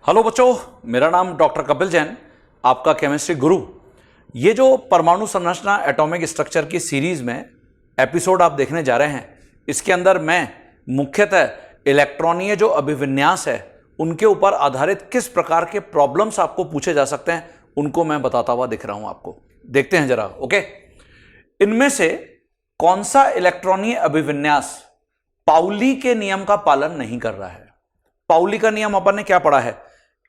Hello बच्चों, मेरा नाम डॉक्टर कपिल जैन, आपका केमिस्ट्री गुरु। ये जो परमाणु संरचना एटॉमिक स्ट्रक्चर की सीरीज में एपिसोड आप देखने जा रहे हैं, इसके अंदर मैं मुख्यतः इलेक्ट्रॉनीय जो अभिविन्यास है उनके ऊपर आधारित किस प्रकार के प्रॉब्लम्स आपको पूछे जा सकते हैं उनको मैं बताता हुआ दिख रहा हूं आपको। देखते हैं जरा। ओके, इनमें से कौन सा इलेक्ट्रॉनीय अभिविन्यास पाउली के नियम का पालन नहीं कर रहा है? पाउली का नियम अपन ने क्या पढ़ा है?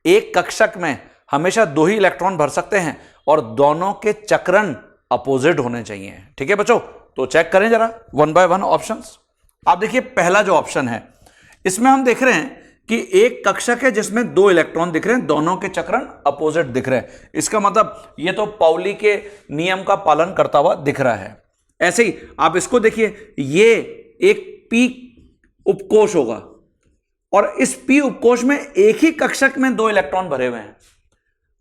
एक कक्षक में हमेशा दो ही इलेक्ट्रॉन भर सकते हैं और दोनों के चक्रण अपोजिट होने चाहिए। ठीक है बच्चों, तो चेक करें जरा वन बाय वन ऑप्शंस। आप देखिए पहला जो ऑप्शन है इसमें हम देख रहे हैं कि एक कक्षक है जिसमें दो इलेक्ट्रॉन दिख रहे हैं, दोनों के चक्रण अपोजिट दिख रहे हैं। इसका मतलब ये तो पाउली के नियम का पालन करता हुआ दिख रहा है। ऐसे ही आप इसको देखिए, ये एक पी उपकोष होगा और इस पी उपकोष में एक ही कक्षक में दो इलेक्ट्रॉन भरे हुए हैं,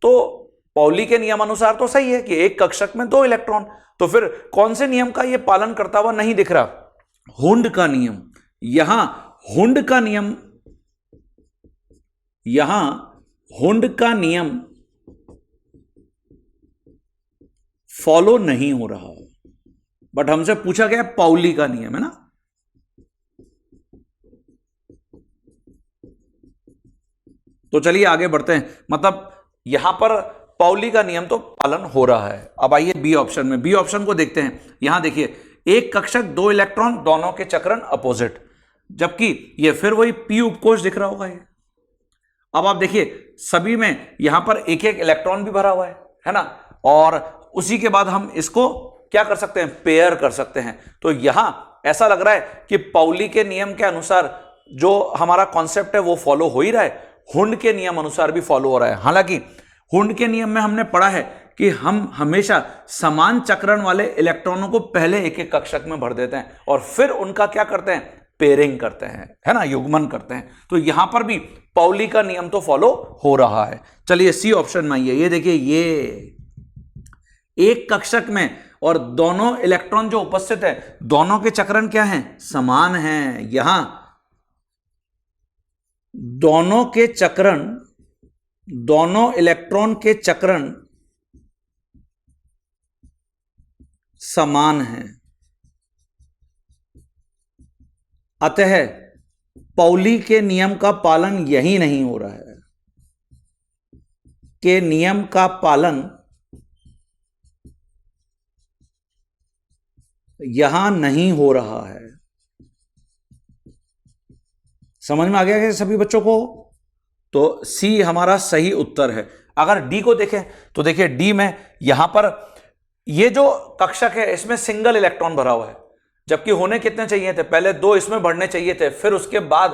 तो पाउली के नियम अनुसार तो सही है कि एक कक्षक में दो इलेक्ट्रॉन। तो फिर कौन से नियम का यह पालन करता हुआ नहीं दिख रहा? हुंड का नियम। यहां हुंड का नियम फॉलो नहीं हो रहा, बट हमसे पूछा गया पाउली का नियम है ना। तो चलिए आगे बढ़ते हैं। मतलब यहां पर पाउली का नियम तो पालन हो रहा है। अब आइए बी ऑप्शन में। बी ऑप्शन को देखते हैं। यहां देखिए, एक कक्षक दो इलेक्ट्रॉन, दोनों के चक्रण अपोजिट, जबकि ये फिर वही पी उपकोष दिख रहा होगा ये। अब आप देखिए सभी में यहां पर एक एक इलेक्ट्रॉन भी भरा हुआ है ना, और उसी के बाद हम इसको क्या कर सकते हैं? पेयर कर सकते हैं। तो यहां ऐसा लग रहा है कि पाउली के नियम के अनुसार जो हमारा कॉन्सेप्ट है वो फॉलो हो ही रहा है, हुंड के नियम अनुसार भी फॉलो हो रहा है। हालांकि हुंड के नियम में हमने पढ़ा है कि हम हमेशा समान चक्रण वाले इलेक्ट्रॉनों को पहले एक एक कक्षक में भर देते हैं और फिर उनका क्या करते हैं? पेयरिंग करते हैं, है ना, युग्मन करते हैं। तो यहां पर भी पाउली का नियम तो फॉलो हो रहा है। चलिए सी ऑप्शन में आइए। ये देखिए, ये एक कक्षक में और दोनों इलेक्ट्रॉन जो उपस्थित है, दोनों के चक्रण क्या हैं? समान हैं। यहां दोनों के चक्रण, दोनों इलेक्ट्रॉन के चक्रण समान हैं। अतः पाउली के नियम का पालन यही नहीं हो रहा है, के नियम का पालन यहां नहीं हो रहा है। समझ में आ गया कि सभी बच्चों को? तो सी हमारा सही उत्तर है। अगर डी को देखें तो देखिए, डी में यहां पर ये जो कक्षक है इसमें सिंगल इलेक्ट्रॉन भरा हुआ है, जबकि होने कितने चाहिए थे? पहले दो इसमें भरने चाहिए थे, फिर उसके बाद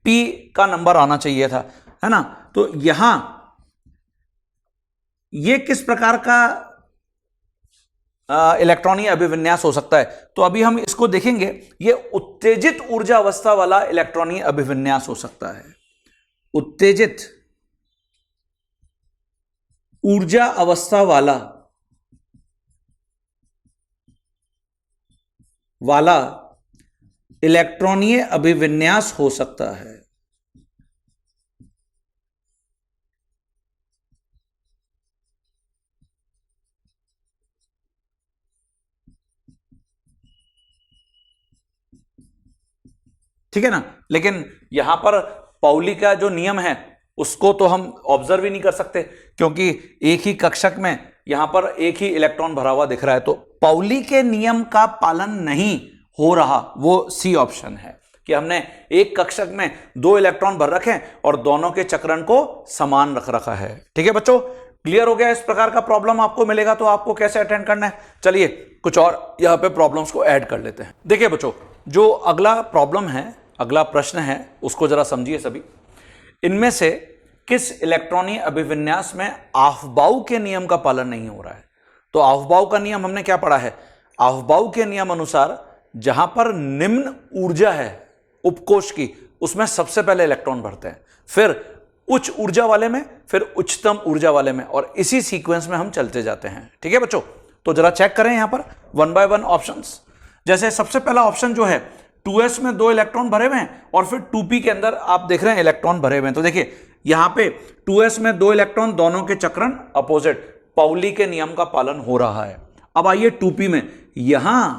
पी का नंबर आना चाहिए था, है ना। तो यहां ये किस प्रकार का इलेक्ट्रॉनीय अभिविन्यास हो सकता है? तो अभी हम इसको देखेंगे। ये उत्तेजित ऊर्जा अवस्था वाला इलेक्ट्रॉनीय अभिविन्यास हो सकता है। उत्तेजित ऊर्जा अवस्था वाला इलेक्ट्रॉनीय अभिविन्यास हो सकता है। ठीक है ना। लेकिन यहां पर पाउली का जो नियम है उसको तो हम ऑब्जर्व ही नहीं कर सकते, क्योंकि एक ही कक्षक में यहां पर एक ही इलेक्ट्रॉन भरा हुआ दिख रहा है। तो पाउली के नियम का पालन नहीं हो रहा, वो सी ऑप्शन है कि हमने एक कक्षक में दो इलेक्ट्रॉन भर रखे और दोनों के चक्रण को समान रख रखा है। ठीक है बच्चों, क्लियर हो गया? इस प्रकार का प्रॉब्लम आपको मिलेगा तो आपको कैसे अटेंड करना है? चलिए कुछ और यहां पे प्रॉब्लम्स को ऐड कर लेते हैं। देखिए बच्चों, जो अगला प्रॉब्लम है, अगला प्रश्न है, उसको जरा समझिए सभी। इनमें से किस इलेक्ट्रॉनीय अभिविन्यास में आफबाउ के नियम का पालन नहीं हो रहा है? तो आफबाउ का नियम हमने क्या पढ़ा है? आफबाउ के नियम अनुसार जहां पर निम्न ऊर्जा है उपकोष की, उसमें सबसे पहले इलेक्ट्रॉन भरते हैं, फिर उच्च ऊर्जा वाले में, फिर उच्चतम ऊर्जा वाले में, और इसी सीक्वेंस में हम चलते जाते हैं। ठीक है बच्चों, तो जरा चेक करें यहां पर वन बाय वन ऑप्शंस। जैसे सबसे पहला ऑप्शन जो है 2s में दो इलेक्ट्रॉन भरे हुए हैं और फिर 2p के अंदर आप देख रहे हैं इलेक्ट्रॉन भरे हुए हैं। तो देखिए यहां पे 2s में 2 इलेक्ट्रॉन, दोनों के चक्रण अपोजिट, पाउली के नियम का पालन हो रहा है। अब आइए 2p में, यहां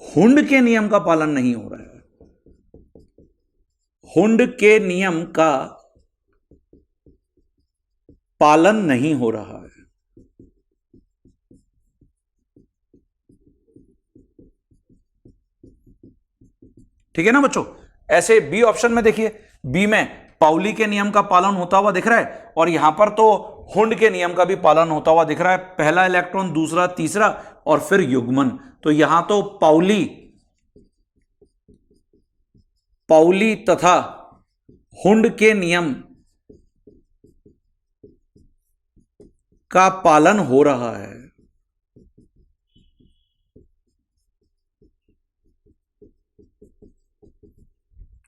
हुंड के नियम का पालन नहीं हो रहा है, हुंड के नियम का पालन नहीं हो रहा है। ठीक है ना बच्चों। ऐसे बी ऑप्शन में देखिए, बी में पाउली के नियम का पालन होता हुआ दिख रहा है और यहां पर तो हुंड के नियम का भी पालन होता हुआ दिख रहा है, पहला इलेक्ट्रॉन, दूसरा, तीसरा और फिर युग्मन। तो यहां तो पाउली तथा हुंड के नियम का पालन हो रहा है।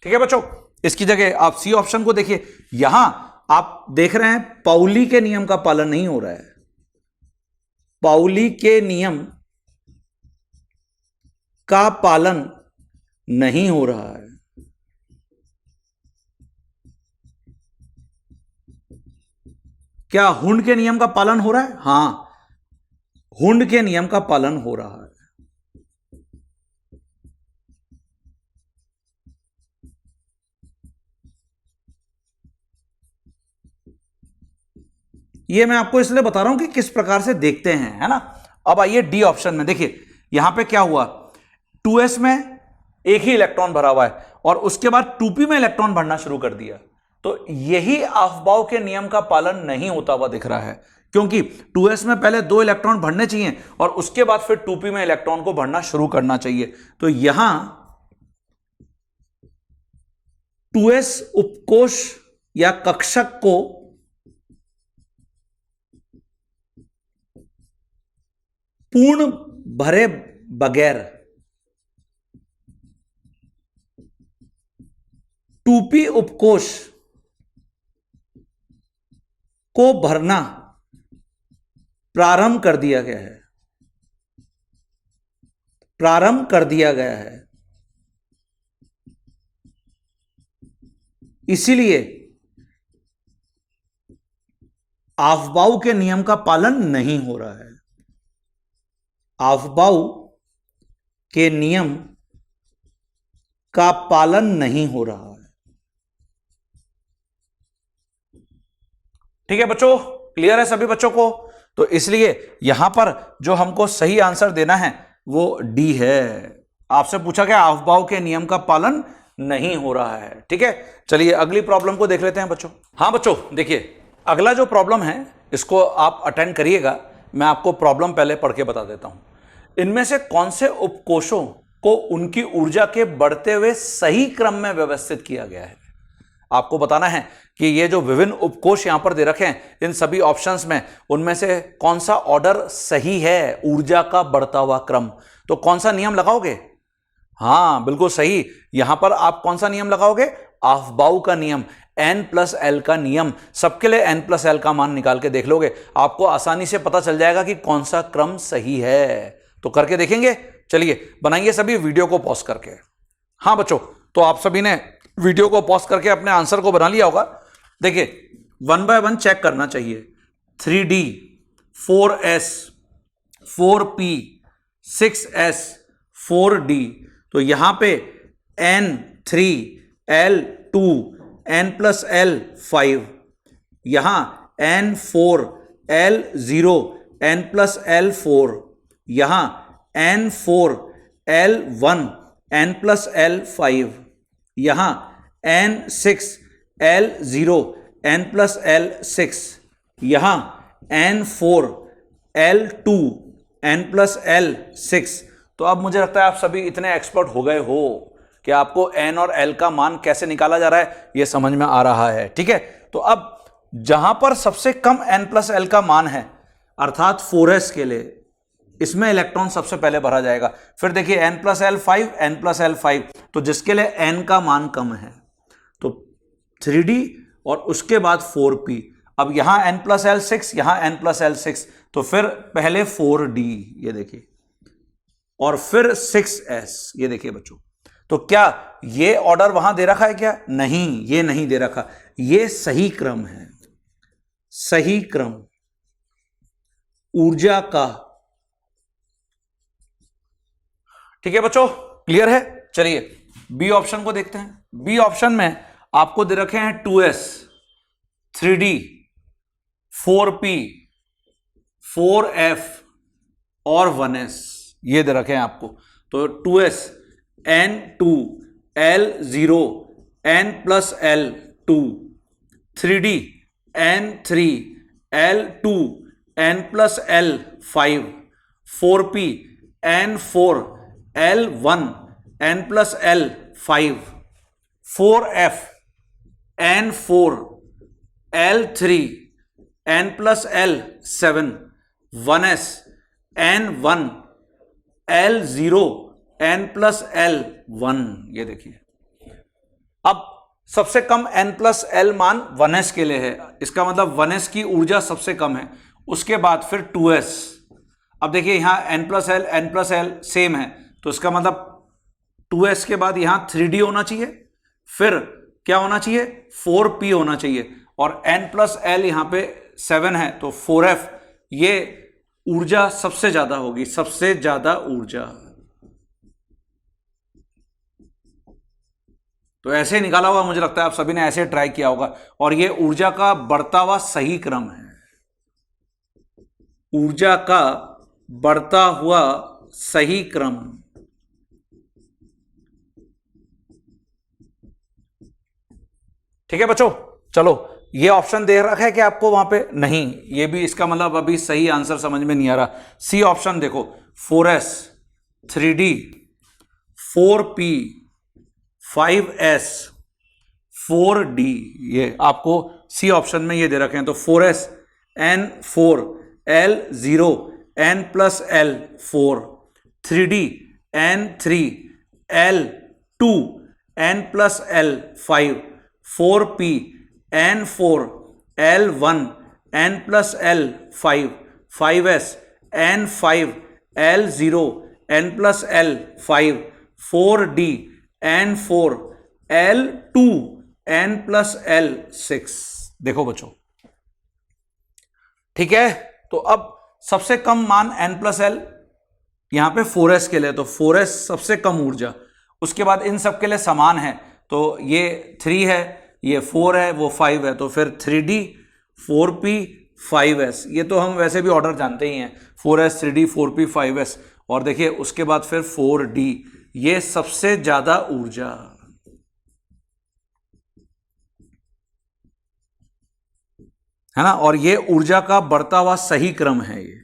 ठीक है बच्चों, इसकी जगह आप सी ऑप्शन को देखिए, यहां आप देख रहे हैं पाउली के नियम का पालन नहीं हो रहा है, पाउली के नियम का पालन नहीं हो रहा है। क्या हुंड के नियम का पालन हो रहा है? हां, हुंड के नियम का पालन हो रहा है। ये मैं आपको इसलिए बता रहा हूं कि किस प्रकार से देखते हैं, है ना। अब आइए डी ऑप्शन में, देखिए यहां पे क्या हुआ, 2s में एक ही इलेक्ट्रॉन भरा हुआ है और उसके बाद 2p में इलेक्ट्रॉन भरना शुरू कर दिया। तो यही ऑफबाउ के नियम का पालन नहीं होता हुआ दिख रहा है, क्योंकि 2s में पहले 2 इलेक्ट्रॉन भरने चाहिए और उसके बाद फिर 2p में इलेक्ट्रॉन को भरना शुरू करना चाहिए। तो यहां 2s उपकोष या कक्षक को पूर्ण भरे बगैर 2p उपकोष को भरना प्रारंभ कर दिया गया है, प्रारंभ कर दिया गया है। इसीलिए ऑफबाउ के नियम का पालन नहीं हो रहा है, ऑफबाउ के नियम का पालन नहीं हो रहा है। ठीक है बच्चों, क्लियर है सभी बच्चों को। तो इसलिए यहां पर जो हमको सही आंसर देना है वो डी है। आपसे पूछा गया ऑफबाउ के नियम का पालन नहीं हो रहा है। ठीक है, चलिए अगली प्रॉब्लम को देख लेते हैं बच्चों। हाँ बच्चों, देखिए अगला जो प्रॉब्लम है इसको आप अटेंड करिएगा। मैं आपको प्रॉब्लम पहले पढ़ के बता देता हूं। इनमें से कौन से उपकोषों को उनकी ऊर्जा के बढ़ते हुए सही क्रम में व्यवस्थित किया गया है। आपको बताना है कि ये जो विभिन्न उपकोष यहां पर दे रखे हैं, इन सभी ऑप्शंस में उनमें से कौन सा ऑर्डर सही है, ऊर्जा का बढ़ता हुआ क्रम। तो कौन सा नियम लगाओगे? हां बिल्कुल सही, यहां पर आप कौन सा नियम लगाओगे? ऑफबाउ का नियम, n+l का नियम। सबके लिए n+l का मान निकाल के देख लोगे, आपको आसानी से पता चल जाएगा कि कौन सा क्रम सही है। तो करके देखेंगे। चलिए बनाइए सभी वीडियो को पॉज करके। हाँ बच्चों, तो आप सभी ने वीडियो को पॉज करके अपने आंसर को बना लिया होगा। देखिए 1 बाय 1 चेक करना चाहिए। 3D, 4s, 4p, 6s, 4d। तो यहां पे n3, l2, n+l 5, यहां n4, l0, n+l 4, यहां n4, l1, n+l 5, यहां n6, l0, n+l 6, यहां n4, l2, n+l 6। तो अब मुझे लगता है आप सभी इतने एक्सपर्ट हो गए हो कि आपको n और l का मान कैसे निकाला जा रहा है यह समझ में आ रहा है। ठीक है, तो अब जहां पर सबसे कम n+l का मान है, अर्थात 4s के लिए, इसमें इलेक्ट्रॉन सबसे पहले भरा जाएगा। फिर देखिए n+l 5, n+l 5, तो जिसके लिए n का मान कम है तो 3D और उसके बाद 4p। अब यहां n+l 6, यहां n+l 6, तो फिर पहले 4D, ये देखिए, और फिर 6s, ये देखिए बच्चों। तो क्या ये ऑर्डर वहां दे रखा है क्या? नहीं, ये नहीं दे रखा। ये सही क्रम है, सही क्रम ऊर्जा का। ठीक है बच्चों, क्लियर है? चलिए बी ऑप्शन को देखते हैं। बी ऑप्शन में आपको दे रखे हैं 2s, 3d, 4p, 4f और 1s, ये दे रखे हैं आपको। तो 2s n2 l0 n plus l2, 3d n3 l2 n plus l5, 4p n4 l1 n plus l5, 4f n4 l3 n plus l7, 1s n1 l0 n plus l1। ये देखिए, अब सबसे कम n plus l मान 1s के लिए है, इसका मतलब 1s की ऊर्जा सबसे कम है। उसके बाद फिर 2s। अब देखिए यहां n plus l सेम है, तो इसका मतलब 2s के बाद यहां 3d होना चाहिए, फिर क्या होना चाहिए, 4p होना चाहिए, और n plus l यहां पे 7 है, तो 4f। ये ऊर्जा सबसे ज्यादा होगी, सबसे ज्यादा ऊर्जा। तो ऐसे निकाला होगा, मुझे लगता है आप सभी ने ऐसे ट्राई किया होगा, और ये ऊर्जा का बढ़ता हुआ सही क्रम है, ऊर्जा का बढ़ता हुआ सही क्रम। ठीक है बच्चों, चलो ये ऑप्शन दे रखा है कि आपको वहां पे नहीं, ये भी इसका मतलब अभी सही आंसर समझ में नहीं आ रहा। सी ऑप्शन देखो, 4s, 3d, 4p, 5s, 4d, ये आपको सी ऑप्शन में ये दे रखे हैं। तो 4s n4 l0 n plus l4, 3d n3 l2 n plus l5, 4p n4 l1 n plus l5, 5s n5 l0 n plus l5, 4d n4 l2 n plus l6। देखो बच्चों, ठीक है, तो अब सबसे कम मान n plus l यहां पे 4s के लिए, तो 4s सबसे कम ऊर्जा। उसके बाद इन सब के लिए समान है, तो ये 3 है, ये 4 है, वो 5 है, तो फिर 3d 4p 5s। ये तो हम वैसे भी ऑर्डर जानते ही हैं, 4s 3d 4p 5s। और देखिए उसके बाद फिर 4d, ये सबसे ज्यादा ऊर्जा। है ना, और ये ऊर्जा का बढ़ता हुआ सही क्रम है, ये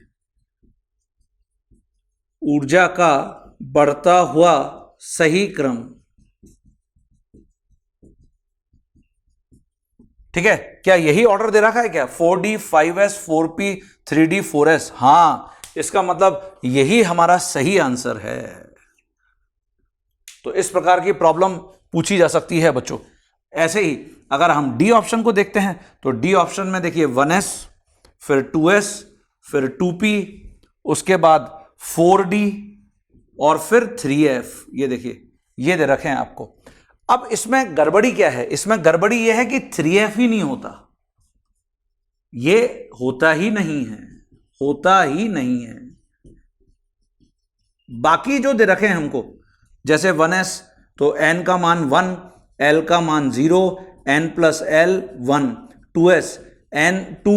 ऊर्जा का बढ़ता हुआ सही क्रम। ठीक है, क्या यही ऑर्डर दे रखा है क्या, 4d 5s 4p 3d 4s? हां, इसका मतलब यही हमारा सही आंसर है। तो इस प्रकार की प्रॉब्लम पूछी जा सकती है बच्चों। ऐसे ही अगर हम डी ऑप्शन को देखते हैं, तो डी ऑप्शन में देखिए 1s, फिर 2s, फिर 2p, उसके बाद 4d और फिर 3f। ये देखिए, ये दे रखे हैं आपको। अब इसमें गड़बड़ी क्या है, इसमें गड़बड़ी यह है कि 3f ही नहीं होता, ये होता ही नहीं है, होता ही नहीं है। बाकी जो दे रखे हैं हमको, जैसे 1s तो n का मान 1, l का मान 0, n plus l 1, 2s n2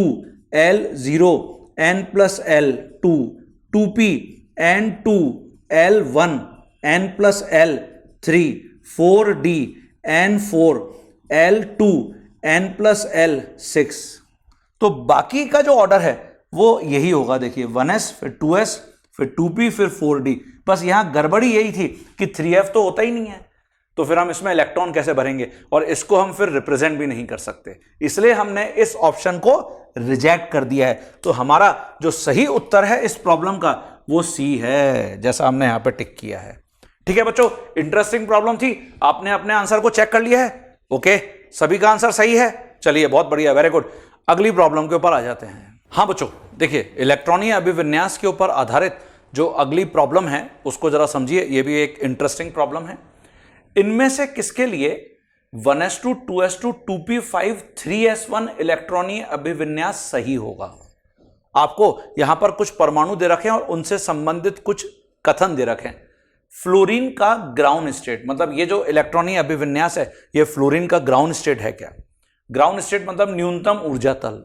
l 0, n plus l 2, 2p n2 l 1, n plus l 3, 4d n4 l2 n plus l 6। तो बाकी का जो ऑर्डर है वो यही होगा। देखिए 1s, फिर 2s, फिर 2p, फिर 4d। बस यहां गड़बड़ी यही थी कि 3f तो होता ही नहीं है, तो फिर हम इसमें इलेक्ट्रॉन कैसे भरेंगे, और इसको हम फिर रिप्रेजेंट भी नहीं कर सकते, इसलिए हमने इस ऑप्शन को रिजेक्ट कर दिया है। तो हमारा जो सही उत्तर है इस प्रॉब्लम का वो सी है, जैसा हमने यहां पे टिक किया है। ठीक है बच्चों, इंटरेस्टिंग प्रॉब्लम थी, आपने अपने आंसर को चेक कर लिया है। ओके, सभी का आंसर सही है, चलिए बहुत बढ़िया, वेरी गुड। अगली प्रॉब्लम के ऊपर आ जाते हैं। हाँ बच्चों, देखिए इलेक्ट्रॉनीय अभिविन्यास के ऊपर आधारित जो अगली प्रॉब्लम है उसको जरा समझिए, ये भी एक इंटरेस्टिंग प्रॉब्लम है। इनमें से किसके लिए 1s2 2s2 2p5 3s1 इलेक्ट्रॉनीय अभिविन्यास सही होगा। आपको यहां पर कुछ परमाणु दे रखे हैं और उनसे संबंधित कुछ कथन दे रखे हैं। फ्लोरीन का ग्राउंड स्टेट, मतलब ये जो इलेक्ट्रॉनीय अभिविन्यास है ये फ्लोरीन का ग्राउंड स्टेट है क्या? ग्राउंड स्टेट मतलब न्यूनतम ऊर्जा तल।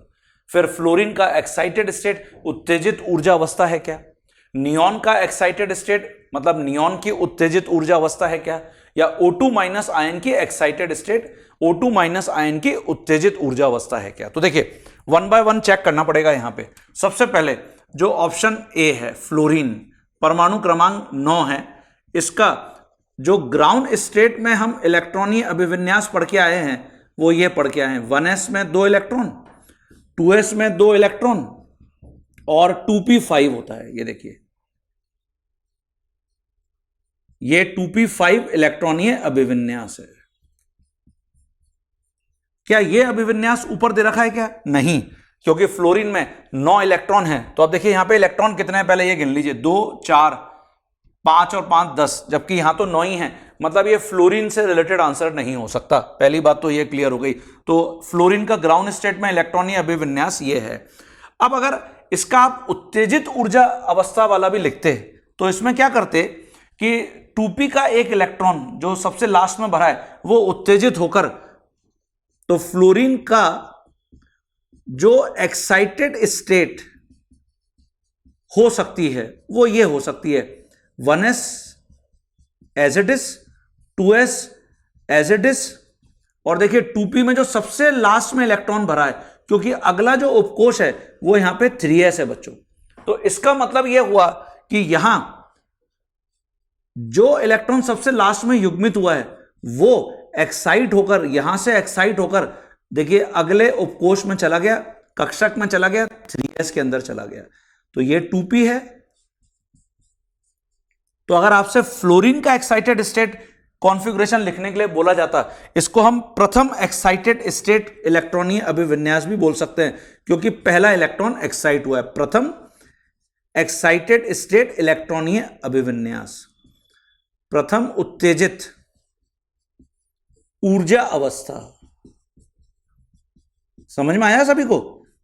फिर फ्लोरीन का एक्साइटेड स्टेट उत्तेजित ऊर्जा अवस्था है क्या? नियॉन का एक्साइटेड स्टेट मतलब नियॉन की उत्तेजित ऊर्जा अवस्था है क्या? या O2 माइनस आयन की excited state O2 minus ion की उत्तेजित ऊर्जा अवस्था है क्या? तो देखिए 1 बाय 1 चेक करना पड़ेगा यहां पे। सबसे पहले जो ऑप्शन ए है फ्लोरीन, परमाणु क्रमांक 9 है, इसका जो ग्राउंड स्टेट में हम इलेक्ट्रॉनीय अभिविन्यास पढ़ के आए हैं वो ये पढ़ के आए हैं 1s में 2 इलेक्ट्रॉन, 2s में 2 इलेक्ट्रॉन और 2p5 होता है। ये देखिए ये 2p5 इलेक्ट्रॉनीय अभिविन्यास है। क्या ये अभिविन्यास ऊपर दे रखा है क्या? नहीं, क्योंकि फ्लोरीन में 9 इलेक्ट्रॉन है। तो अब देखिए यहां पे इलेक्ट्रॉन कितने हैं पहले ये गिन लीजिए, 2 4 5 और 5 10, जबकि यहां तो 9 ही है। मतलब ये फ्लोरीन से रिलेटेड आंसर नहीं हो सकता। पहली बात तो ये क्लियर हो गई। तो फ्लोरीन का ग्राउंड स्टेट में इलेक्ट्रॉनीय अभिविन्यास ये है। अब अगर इसका आप उत्तेजित ऊर्जा अवस्था वाला भी लिखते तो इसमें क्या करते कि 2p का एक इलेक्ट्रॉन जो सबसे लास्ट में भरा है वो उत्तेजित होकर, तो फ्लोरीन का जो एक्साइटेड स्टेट हो सकती है वो ये हो सकती है 1s as it is, 2s as it is, और देखिए 2p में जो सबसे लास्ट में इलेक्ट्रॉन भरा है, क्योंकि अगला जो उपकोष है वो यहां पे 3s है बच्चों। तो इसका मतलब यह हुआ कि यहां जो इलेक्ट्रॉन सबसे लास्ट में युग्मित हुआ है वो एक्साइट होकर, यहां से एक्साइट होकर देखिए अगले उपकोष में चला गया, कक्षक में चला गया, 3s के अंदर चला गया। तो ये 2p है। तो अगर आपसे फ्लोरीन का एक्साइटेड स्टेट कॉन्फ़िगरेशन लिखने के लिए बोला जाता, इसको हम प्रथम एक्साइटेड स्टेट इलेक्ट्रॉनीय अभिविन्यास भी बोल सकते हैं, क्योंकि पहला इलेक्ट्रॉन एक्साइट हुआ है। प्रथम एक्साइटेड स्टेट इलेक्ट्रॉनीय अभिविन्यास, प्रथम उत्तेजित ऊर्जा अवस्था। समझ में आया सभी को?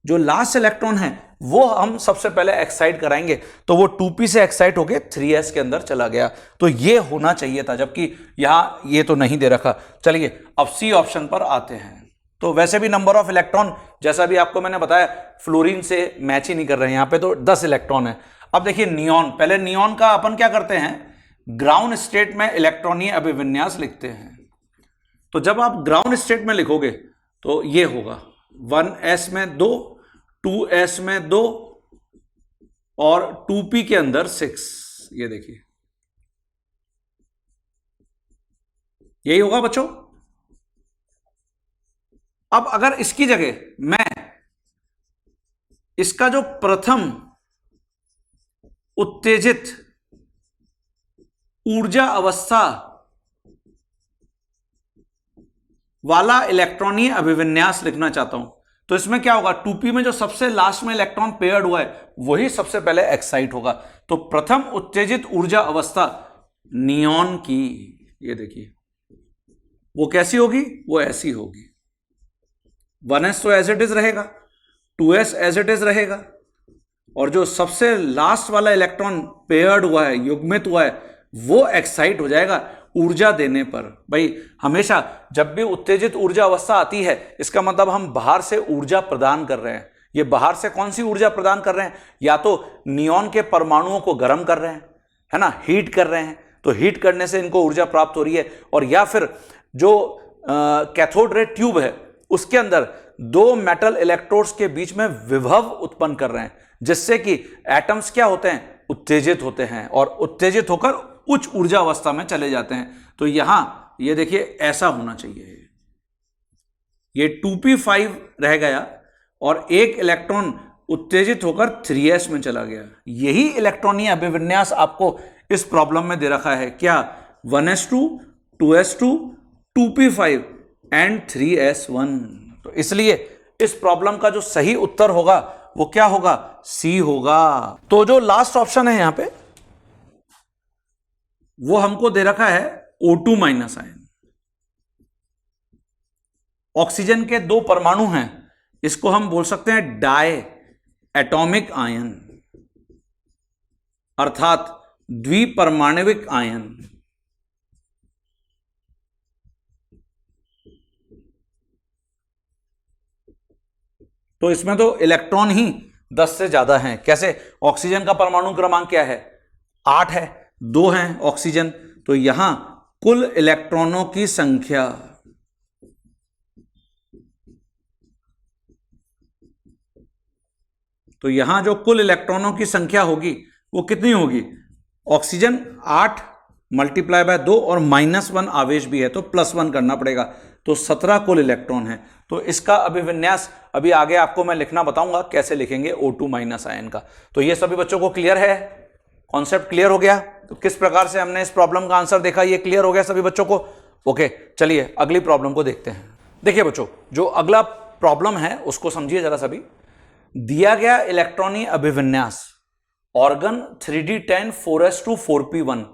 जो लास्ट इलेक्ट्रॉन है वो हम सबसे पहले एक्साइट कराएंगे, तो वो 2p से एक्साइट होके 3s के अंदर चला गया। तो ये होना चाहिए था, जबकि यहां ये तो नहीं दे रखा। चलिए अब सी ऑप्शन पर आते हैं। तो वैसे भी नंबर ऑफ इलेक्ट्रॉन जैसा भी आपको मैंने बताया फ्लोरीन से मैच ही नहीं कर रहे हैं, यहां पे तो 10 इलेक्ट्रॉन है। अब देखिए नियॉन, पहले नियॉन का अपन क्या करते हैं, ग्राउंड स्टेट में इलेक्ट्रॉनीय अभिविन्यास लिखते हैं। तो जब आप ग्राउंड स्टेट में लिखोगे तो ये होगा 1s में 2, 2s में 2 और 2p के अंदर 6। ये देखिए यही होगा बच्चों। अब अगर इसकी जगह मैं इसका जो प्रथम उत्तेजित ऊर्जा अवस्था वाला इलेक्ट्रॉनीय अभिविन्यास लिखना चाहता हूं, तो इसमें क्या होगा, 2p में जो सबसे लास्ट में इलेक्ट्रॉन पेयर्ड हुआ है वही सबसे पहले एक्साइट होगा। तो प्रथम उत्तेजित ऊर्जा अवस्था नियॉन की, ये देखिए वो कैसी होगी, वो ऐसी होगी। 1s तो एज इट इज रहेगा, 2s एज इट इज रहेगा, और जो सबसे लास्ट वाला इलेक्ट्रॉन पेयर्ड हुआ है, युग्मित हुआ है, वो एक्साइट हो जाएगा ऊर्जा देने पर। भाई हमेशा जब भी उत्तेजित ऊर्जा अवस्था आती है इसका मतलब हम बाहर से ऊर्जा प्रदान कर रहे हैं। ये बाहर से कौन सी ऊर्जा प्रदान कर रहे हैं, या तो नियॉन के परमाणुओं को गर्म कर रहे हैं, है ना, हीट कर रहे हैं, तो हीट करने से इनको ऊर्जा प्राप्त हो रही है, और या फिर जो कैथोड रे ट्यूब है उसके अंदर 2 मेटल इलेक्ट्रोड्स के बीच में विभव उत्पन्न कर रहे हैं, जिससे कि एटम्स क्या होते हैं, उत्तेजित होते हैं और उत्तेजित होकर उच्च ऊर्जा अवस्था में चले जाते हैं। तो यहां ये देखिए ऐसा होना चाहिए, ये 2p5 रह गया और एक इलेक्ट्रॉन उत्तेजित होकर 3s में चला गया। यही इलेक्ट्रॉनीय अभिविन्यास आपको इस प्रॉब्लम में दे रखा है, क्या, 1s2 2s2 2p5 and 3s1। तो इसलिए इस प्रॉब्लम का जो सही उत्तर होगा वो क्या होगा, सी होगा। तो जो लास्ट ऑप्शन है यहां पे वो हमको दे रखा है O2 माइनस आयन। ऑक्सीजन के दो परमाणु हैं, इसको हम बोल सकते हैं डाई एटॉमिक आयन, अर्थात द्विपरमाणविक आयन। तो इसमें तो इलेक्ट्रॉन ही 10 से ज्यादा हैं। कैसे? ऑक्सीजन का परमाणु क्रमांक क्या है? 8 है, 2 हैं ऑक्सीजन, तो यहां कुल इलेक्ट्रॉनों की संख्या तो यहां जो कुल इलेक्ट्रॉनों की संख्या होगी वो कितनी होगी? ऑक्सीजन 8 मल्टीप्लाई बाय 2 और -1 आवेश भी है तो +1 करना पड़ेगा, तो 17 कुल इलेक्ट्रॉन है। तो इसका अभिविन्यास अभी आगे आपको मैं लिखना बताऊंगा कैसे लिखेंगे O2- आयन का। तो ये सभी बच्चों को क्लियर है? कॉन्सेप्ट क्लियर हो गया? तो किस प्रकार से हमने इस प्रॉब्लम का आंसर देखा, ये क्लियर हो गया सभी बच्चों को? ओके, चलिए अगली प्रॉब्लम को देखते हैं। देखिए बच्चों, जो अगला प्रॉब्लम है उसको समझिए जरा सभी। दिया गया इलेक्ट्रॉनी अभिविन्यास ऑर्गन 3d10 4s2 4p1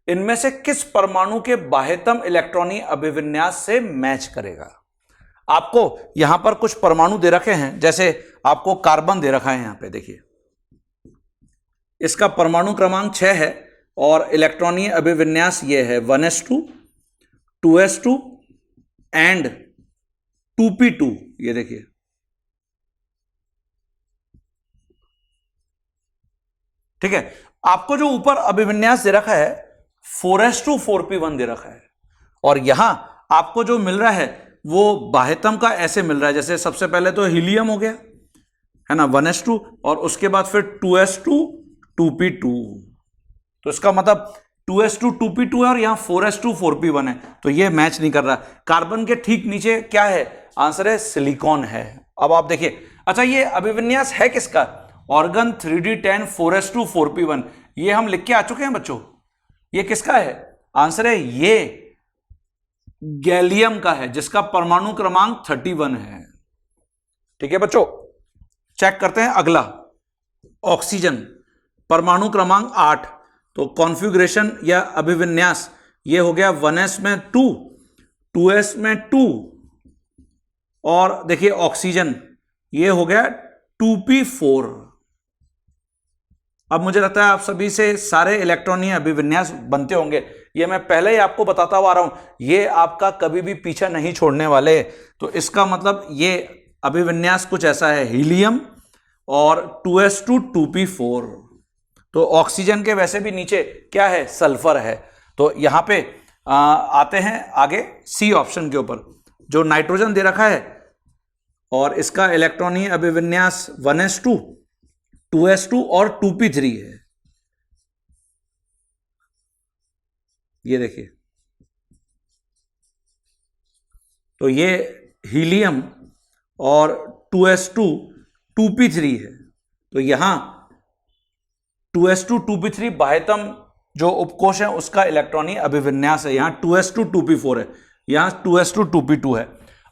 इनमें से किस परमाणु के बाह्यतम इलेक्ट्रॉनी अभिविन्यास से मैच करेगा? आपको यहां पर कुछ परमाणु दे रखे हैं, जैसे आपको कार्बन दे रखा है यहां पे, देखिए इसका परमाणु क्रमांक 6 है और इलेक्ट्रॉनी अभिविन्यास ये है 1s2 2s2 एंड 2p2। ये देखिए, ठीक है। आपको जो ऊपर अभिविन्यास दे रखा है 4s2 4p1 दे रखा है, और यहां आपको जो मिल रहा है वो बाह्यतम का ऐसे मिल रहा है, जैसे सबसे पहले तो हीलियम हो गया है ना 1s2, और उसके बाद फिर 2s2 2p2। तो इसका मतलब 2s2 2p2 है और यहां 4s2 4p1 है, तो ये मैच नहीं कर रहा। कार्बन के ठीक नीचे क्या है? आंसर है सिलिकॉन है। अब आप देखिए, अच्छा ये अभिविन्यास है किसका? ऑर्गन 3d10 4s2 4p1, ये हम लिख के आ चुके हैं बच्चों। ये किसका है? आंसर है ये गैलियम का है, जिसका परमाणु क्रमांक 31 है। ठीक है बच्चों, चेक करते हैं अगला। ऑक्सीजन परमाणु क्रमांक 8, तो कॉन्फ़िगरेशन या अभिविन्यास ये हो गया 1s में 2, 2s में 2, और देखिए ऑक्सीजन ये हो गया 2p4। अब मुझे लगता है आप सभी से सारे इलेक्ट्रॉनीय अभिविन्यास बनते होंगे, ये मैं पहले ही आपको बताता हुआ आ रहा हूं, ये आपका कभी भी पीछा नहीं छोड़ने वाले। तो इसका मतलब ये अभिविन्यास कुछ ऐसा है, हीलियम और 2s2 2p4। तो ऑक्सीजन के वैसे भी नीचे क्या है? सल्फर है। तो यहां पे आते हैं आगे सी ऑप्शन के ऊपर, जो नाइट्रोजन दे रखा है और इसका इलेक्ट्रॉनीय अभिविन्यास 1s2 2s2 और 2p3 है। ये देखिए, तो ये हीलियम और 2s2 2p3 है। तो यहां 2s2 2p3 बाह्यतम जो उपकोष है उसका इलेक्ट्रॉनीय अभिविन्यास है। यहां 2s2 2p4 है, यहां 2s2 2p2 है।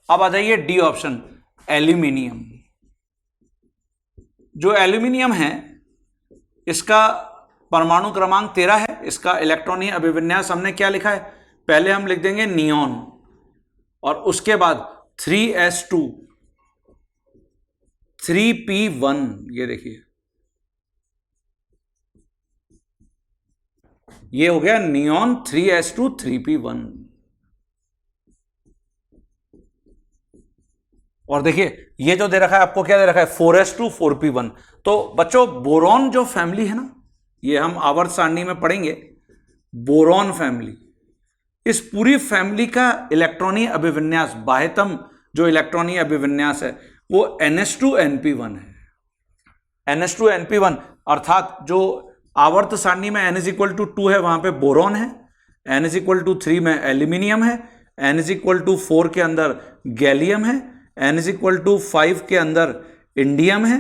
अब आ जाइए डी ऑप्शन, एल्यूमिनियम। जो एल्यूमिनियम है इसका परमाणु क्रमांक 13 है, इसका इलेक्ट्रॉनीय अभिविन्यास हमने क्या लिखा है? पहले हम लिख देंगे नियॉन और उसके बाद 3s2 3p1। ये देखिए, ये हो गया नियॉन 3s2 3p1। और देखिए ये जो दे रखा है आपको, क्या दे रखा है? 4s2 4p1। तो बच्चों बोरॉन जो फैमिली है ना, ये हम आवर्त सारणी में पढ़ेंगे, बोरॉन फैमिली, इस पूरी फैमिली का इलेक्ट्रॉनीय अभिविन्यास, बाह्यतम जो इलेक्ट्रॉनीय अभिविन्यास है वो NH2NP1 है। NH2NP1 अर्थात जो आवर्त सारणी में N=2 है वहां पे बोरॉन है, N=3 में एल्यूमिनियम है, N=4 के अंदर गैलियम है, N=5 के अंदर इंडियम है,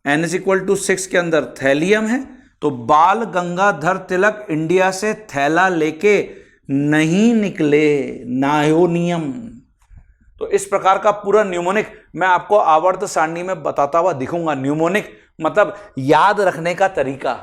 N=6 के अंदर थैलियम है। तो बाल गंगाधर तिलक इंडिया से थैला लेके नहीं निकले, नायोनियम। तो इस प्रकार का पूरा न्यूमोनिक मैं आपको आवर्त सारणी में बताता हुआ दिखूंगा। न्यूमोनिक मतलब याद रखने का तरीका,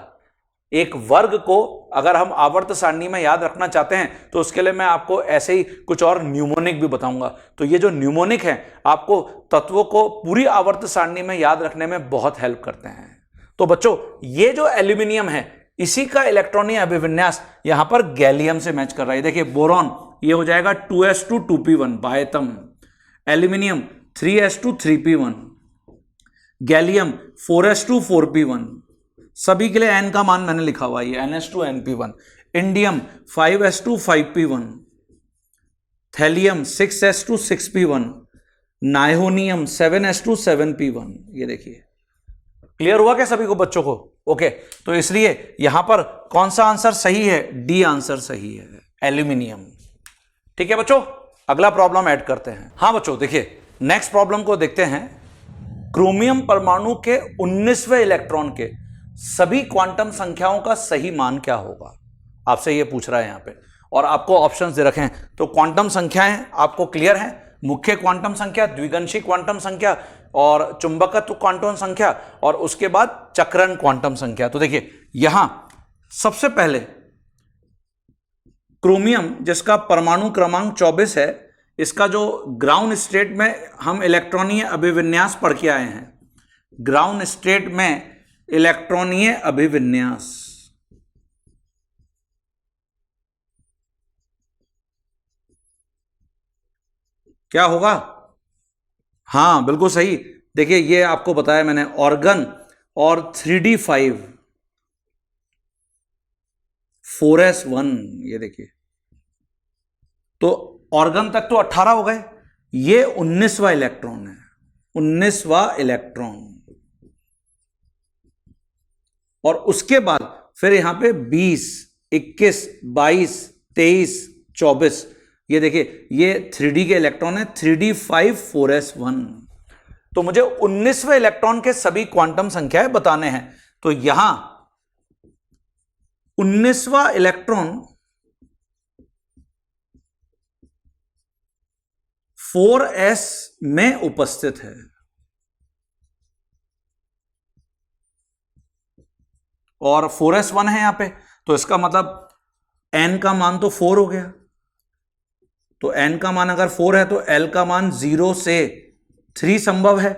एक वर्ग को अगर हम आवर्त सारणी में याद रखना चाहते हैं तो उसके लिए मैं आपको ऐसे ही कुछ और न्यूमोनिक भी बताऊंगा। तो ये जो न्यूमोनिक है आपको तत्वों को पूरी आवर्त सारणी में याद रखने में बहुत हेल्प करते हैं। तो बच्चों, ये जो एल्यूमिनियम है इसी का इलेक्ट्रॉनीय अभिविन्यास यहां पर गैलियम से मैच कर रहा है। देखिए बोरॉन ये हो जाएगा 2s2 2p1 बायतम, aluminium 3s2 3p1, gallium 4s2 4p1, सभी के लिए n का मान मैंने लिखा हुआ है ns2 np1, indium 5s2 5p1, thallium 6s2 6p1, नाइहोनियम 7s2 7p1। ये देखिए क्लियर हुआ क्या सभी को बच्चों को? ओके, तो इसलिए यहां पर कौन सा आंसर सही है? डी आंसर सही है, एल्यूमिनियम। ठीक है बच्चों, अगला प्रॉब्लम ऐड करते हैं। हाँ बच्चों देखिए, नेक्स्ट प्रॉब्लम को देखते हैं। क्रोमियम परमाणु के 19वें इलेक्ट्रॉन के सभी क्वांटम संख्याओं का सही मान क्या होगा? आपसे ये पूछ रहा है यहां पे, और आपको ऑप्शंस दे रखे हैं। तो क्वांटम संख्याएं आपको क्लियर हैं, मुख्य क्वांटम संख्या, द्विगंशी क्वांटम संख्या और चुंबकत्व क्वांटम संख्या, और उसके बाद चक्रण क्वांटम संख्या। तो देखिए यहां सबसे पहले क्रोमियम जिसका परमाणु क्रमांक 24 है, इसका जो ग्राउंड स्टेट में हम इलेक्ट्रॉनीय अभिविन्यास पढ़ के आए हैं, ग्राउंड स्टेट में इलेक्ट्रॉनीय अभिविन्यास, क्या होगा? हां बिल्कुल सही। देखिए ये आपको बताया मैंने, ऑर्गन और 3d5 4s1। ये देखिए, तो ऑर्गन तक तो 18 हो गए, ये 19वां इलेक्ट्रॉन है, 19वां इलेक्ट्रॉन। और उसके बाद फिर यहां पे 20 21 22 23 24, ये देखिए ये 3d के इलेक्ट्रॉन है, 3d5 4s1। तो मुझे 19वें इलेक्ट्रॉन के सभी क्वांटम संख्याएं बताने हैं। तो यहां 19वां इलेक्ट्रॉन 4s में उपस्थित है, और 4s1 है यहां पे, तो इसका मतलब n का मान तो 4 हो गया। तो n का मान अगर 4 है तो l का मान 0 से 3 संभव है,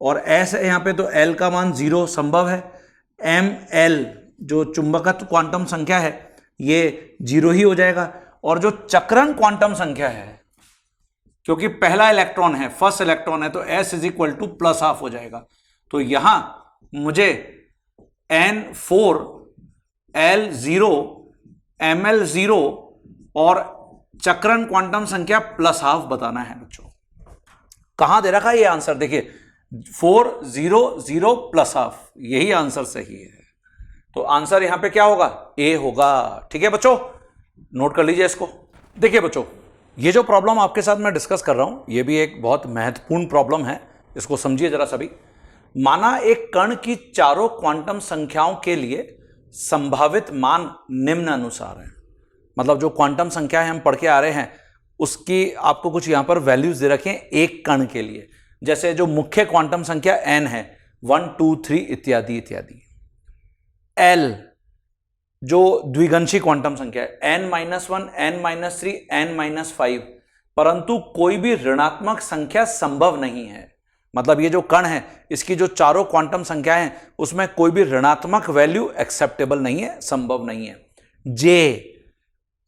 और s है यहां पे तो l का मान 0 संभव है। ml जो चुंबकत्व क्वांटम संख्या है ये 0 ही हो जाएगा। और जो चक्रण क्वांटम संख्या है, क्योंकि पहला इलेक्ट्रॉन है, फर्स्ट इलेक्ट्रॉन है, तो s इज इक्वल टू +½ हो जाएगा। तो यहां मुझे n4 l0 ml0 और चक्रण क्वांटम संख्या +½ बताना है बच्चों। कहां दे रखा है ये आंसर? देखिए 4 0 0 +½ यही आंसर सही है। तो आंसर यहां पे क्या होगा? ए होगा। ठीक है बच्चों, नोट कर लीजिए इसको। देखिए बच्चों, ये जो प्रॉब्लम आपके साथ मैं डिस्कस कर रहा हूं, ये भी एक बहुत महत्वपूर्ण प्रॉब्लम है, इसको समझिए जरा सभी। माना एक कण की चारों क्वांटम संख्याओं के लिए संभावित मान निम्न अनुसार है। मतलब जो क्वांटम संख्या है हम पढ़ के आ रहे हैं, उसकी आपको कुछ यहां पर वैल्यूज दे रखे हैं एक कण के लिए। जैसे जो मुख्य क्वांटम संख्या n है, 1 2 3 इत्यादि इत्यादि। l जो द्विगंशी क्वांटम संख्या है, n-1 n-3 n-5, परंतु कोई भी ऋणात्मक संख्या संभव नहीं है। मतलब ये जो कण है, इसकी जो चारों क्वांटम संख्याएं हैं उसमें कोई भी ऋणात्मक वैल्यू एक्सेप्टेबल नहीं है, संभव नहीं है। j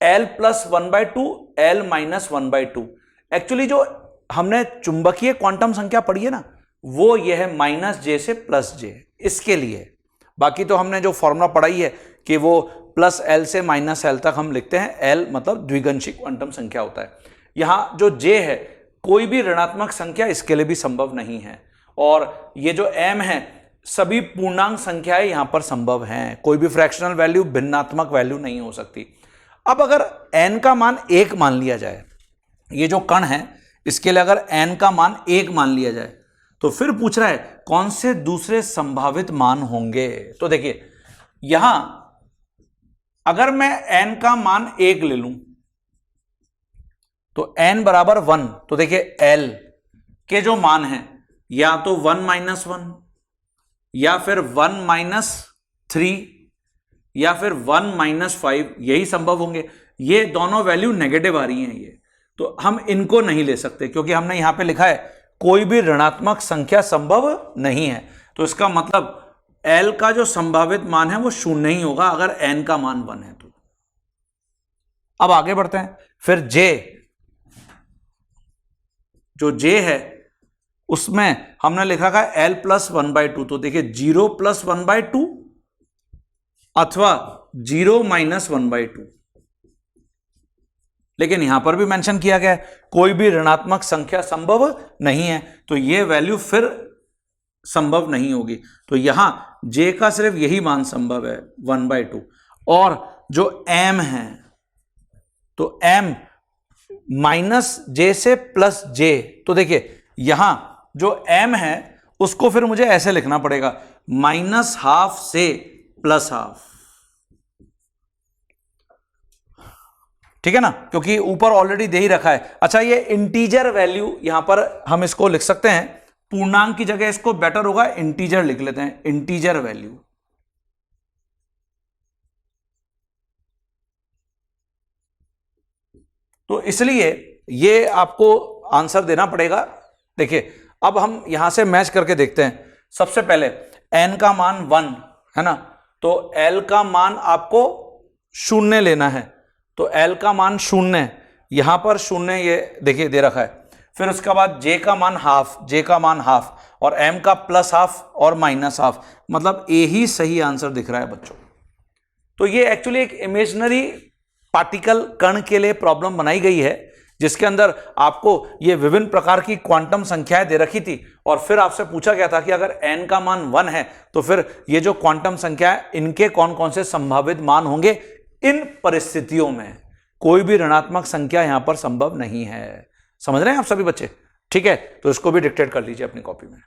l+1/2 l-1/2। एक्चुअली जो हमने चुंबकीय क्वांटम संख्या पढ़ी है ना, वो यह है -j से +j, इसके लिए। बाकी तो हमने जो फॉर्मूला पढ़ाई है कि वो +l से -l तक हम लिखते हैं, l मतलब द्विगंशी क्वांटम संख्या होता है। यहां जो j है, कोई भी ऋणात्मक संख्या इसके लिए भी संभव नहीं है। और ये जो m है, सभी पूर्णांक संख्याएं यहां पर संभव हैं, कोई भी फ्रैक्शनल वैल्यू, भिन्नात्मक वैल्यू नहीं हो सकती। अब अगर n का मान 1 मान लिया जाए, ये जो कण है इसके लिए अगर n का मान 1 मान लिया जाए, तो फिर पूछ रहा है कौन से दूसरे संभावित मान होंगे। तो देखिए यहां अगर मैं n का मान 1 ले लूं तो n बराबर 1, तो देखिए l के जो मान है या तो 1 - 1 या फिर 1 - 3 या फिर 1 - 5, यही संभव होंगे। ये दोनों वैल्यू नेगेटिव आ रही हैं ये, तो हम इनको नहीं ले सकते क्योंकि हमने यहां पे लिखा है कोई भी ऋणात्मक संख्या संभव नहीं है। तो इसका मतलब L का जो संभावित मान है वो 0 ही होगा अगर n का मान 1 है तो। अब आगे बढ़ते हैं। फिर J, जो J है उसमें हमने लिखा था L + 1/2। तो देखिए 0 + 1/2 अथवा 0 - 1/2, लेकिन यहां पर भी मेंशन किया गया है कोई भी ऋणात्मक संख्या संभव नहीं है, तो यह वैल्यू फिर संभव नहीं होगी। तो यहां J का सिर्फ यही मान संभव है 1/2। और जो M है तो M -J से +J, तो देखिए यहां जो M है उसको फिर मुझे ऐसे लिखना पड़ेगा -½ से +½ ठीक है ना, क्योंकि ऊपर ऑलरेडी दे ही रखा है। अच्छा ये इंटीजर वैल्यू यहां पर हम इसको लिख सकते हैं, पूर्णांक की जगह इसको बेटर होगा इंटीजर लिख लेते हैं, इंटीजर वैल्यू। तो इसलिए ये आपको आंसर देना पड़ेगा। देखिए अब हम यहां से मैच करके देखते हैं। सबसे पहले n का मान 1 है ना, तो L का मान आपको 0 लेना है, तो L का मान 0, यहां पर 0 ये देखिए दे रखा है। फिर उसके बाद J का मान ½ और M का +½ और -½ मतलब A ही सही आंसर दिख रहा है बच्चों। तो ये एक्चुअली एक इमेजिनरी पार्टिकल कण के लिए प्रॉब्लम बनाई गई है जिसके अंदर आपको ये विभिन्न प्रकार की क्वांटम संख्याएं दे रखी थी और फिर आपसे पूछा गया था कि अगर n का मान 1 है तो फिर ये जो क्वांटम संख्या है इनके कौन कौन से संभावित मान होंगे। इन परिस्थितियों में कोई भी ऋणात्मक संख्या यहां पर संभव नहीं है। समझ रहे हैं आप सभी बच्चे? ठीक है, तो इसको भी डिक्टेट कर लीजिए अपनी कॉपी में।